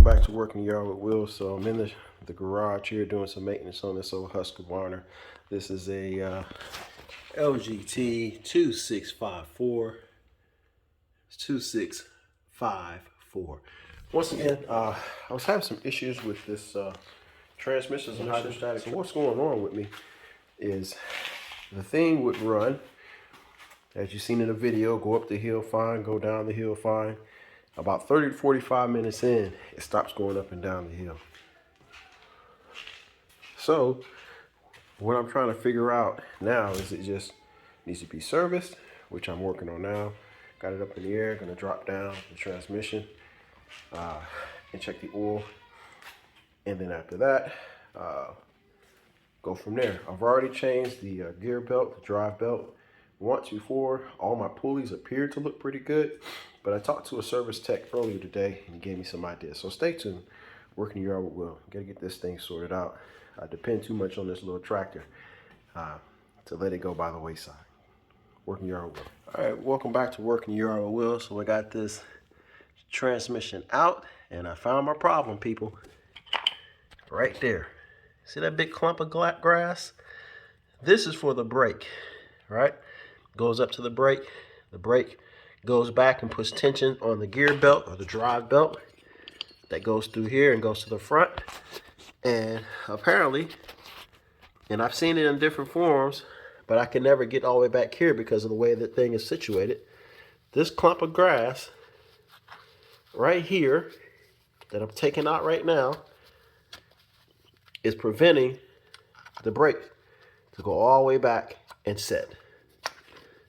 back to Working Yard with Will. So I'm in the garage here doing some maintenance on this old Husqvarna. This is a LGT 2654. It's 2654. Once again, I was having some issues with this transmission and hydrostatic. So what's going on with me is the thing would run, as you've seen in the video, go up the hill fine, go down the hill fine. About 30 to 45 minutes in, it stops going up and down the hill. So what I'm trying to figure out now is it just needs to be serviced, which I'm working on now. Got it up in the air, gonna drop down the transmission and check the oil. And then after that, go from there. I've already changed the gear belt, the drive belt once before. All my pulleys appeared to look pretty good, but I talked to a service tech earlier today and he gave me some ideas. So stay tuned. Working Yard with Will. Gotta get this thing sorted out. I depend too much on this little tractor to let it go by the wayside. Working Yard with Will. All right, welcome back to Working Yard with Will. So I got this transmission out and I found my problem, people. Right there. See that big clump of grass? This is for the brake, right? Goes up to the brake goes back and puts tension on the gear belt or the drive belt. That goes through here and goes to the front. And apparently, and I've seen it in different forms, but I can never get all the way back here because of the way that thing is situated. This clump of grass right here that I'm taking out right now is preventing the brake to go all the way back and set.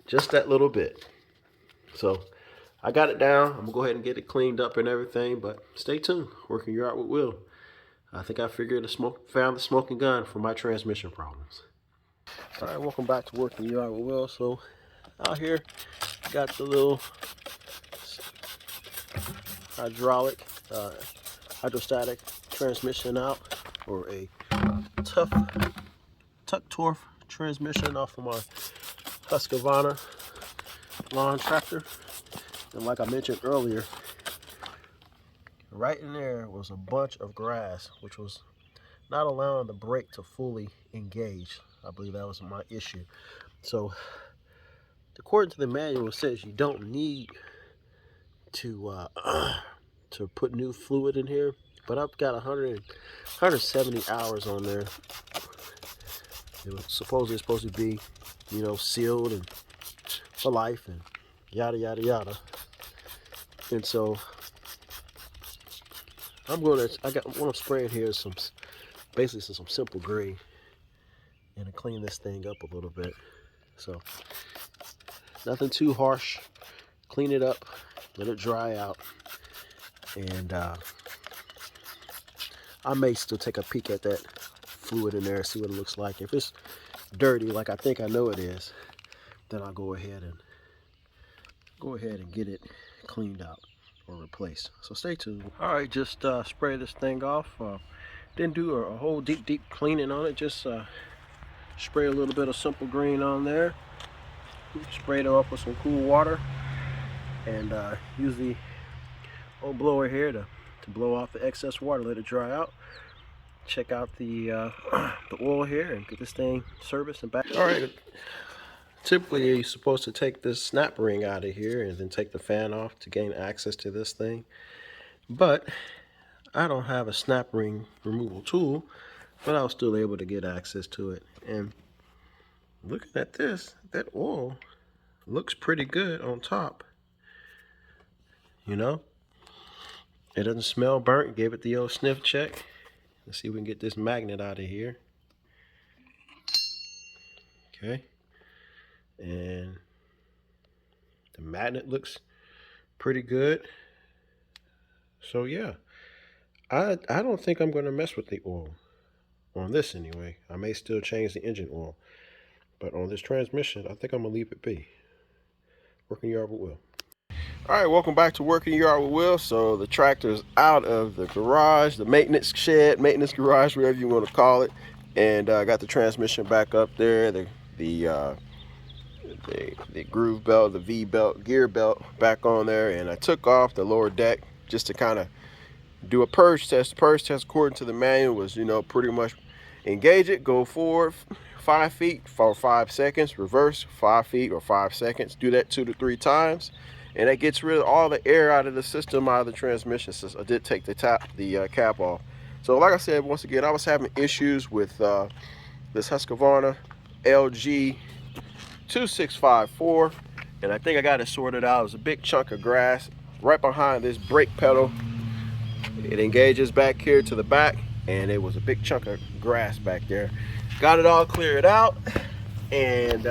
Just that little bit. So I got it down. I'm gonna go ahead and get it cleaned up and everything, but stay tuned. Working Yard with Will. I think I found the smoking gun for my transmission problems. All right, welcome back to Working Yard with Will. So out here, got the little hydrostatic transmission out, or a tuck torque transmission off of my Husqvarna lawn tractor. And like I mentioned earlier, right in there was a bunch of grass, which was not allowing the brake to fully engage. I believe that was my issue. So according to the manual, it says you don't need to put new fluid in here, but I've got 170 hours on there. It was supposed to be, you know, sealed and for life and yada yada yada. And so what I'm spraying here is some simple green and to clean this thing up a little bit. So nothing too harsh. Clean it up, let it dry out, and I may still take a peek at that fluid in there, see what it looks like. If it's dirty, like I think I know it is, then I'll go ahead and get it cleaned out or replaced. So stay tuned. All right, just spray this thing off. Didn't do a whole deep cleaning on it. Just spray a little bit of simple green on there. Sprayed it off with some cool water, and use the old blower here to blow off the excess water. Let it dry out. Check out the oil here and get this thing serviced and back. All right. Typically, you're supposed to take this snap ring out of here and then take the fan off to gain access to this thing. But I don't have a snap ring removal tool, but I was still able to get access to it. And looking at this, that oil looks pretty good on top. You know, it doesn't smell burnt. Gave it the old sniff check. Let's see if we can get this magnet out of here. Okay. And the magnet looks pretty good. So yeah, I don't think I'm going to mess with the oil on this anyway. I may still change the engine oil, but on this transmission, I think I'm going to leave it be. Working Yard with Will. All right, welcome back to Working Yard with Will. So the tractor's out of the garage, the maintenance shed, maintenance garage, whatever you want to call it, and I got the transmission back up there. The groove belt, the V belt, gear belt back on there, and I took off the lower deck just to kind of do a purge test. The purge test, according to the manual, was, you know, pretty much engage it, go forward 5 feet for 5 seconds, reverse 5 feet or 5 seconds. Do that 2 to 3 times, and that gets rid of all the air out of the system, out of the transmission system. I did take the cap off. So like I said, once again, I was having issues with this Husqvarna LG 2654, and I think I got it sorted out. It was a big chunk of grass right behind this brake pedal. It engages back here to the back, and it was a big chunk of grass back there. Got it all cleared out, and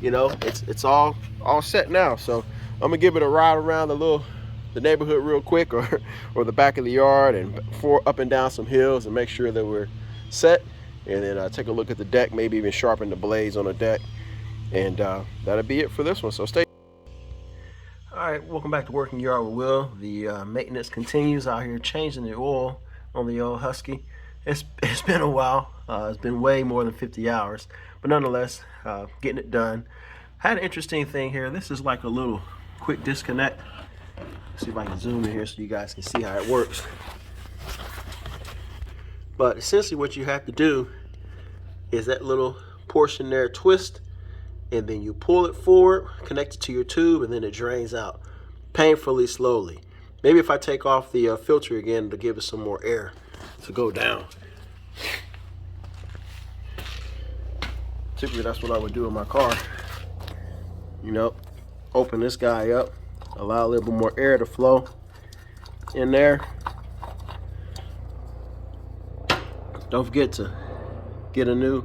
you know, it's all set now. So I'm gonna give it a ride around the neighborhood real quick, or the back of the yard, and up and down some hills, and make sure that we're set. And then take a look at the deck, maybe even sharpen the blades on the deck, and that'll be it for this one. So stay. All right, welcome back to Working Yard with Will. The maintenance continues out here, changing the oil on the old Husky. It's been a while. It's been way more than 50 hours, but nonetheless, getting it done. Had an interesting thing here. This is like a little quick disconnect. Let's see if I can zoom in here so you guys can see how it works. But essentially what you have to do is that little portion there twist, and then you pull it forward, connect it to your tube, and then it drains out painfully slowly. Maybe if I take off the filter again to give it some more air to go down. Typically that's what I would do in my car. You know, open this guy up, allow a little bit more air to flow in there. Don't forget to get a new,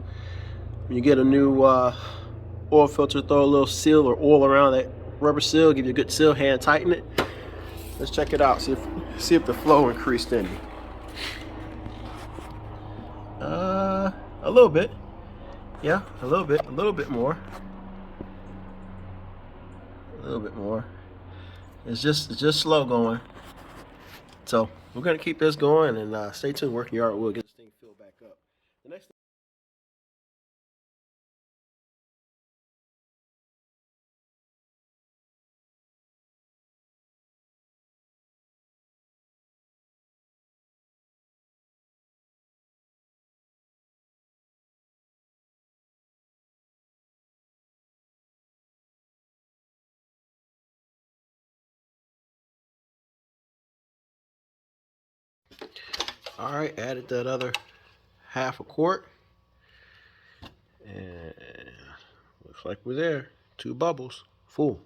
when you get a new oil filter, throw a little seal or oil around that rubber seal, give you a good seal, hand tighten it. Let's check it out, see if the flow increased any. A little bit. Yeah, a little bit more. A little bit more. It's just slow going. So we're gonna keep this going, and stay tuned. Working Yard will get this thing filled back up. The next All right, added that other half a quart, and looks like we're there. 2 bubbles full.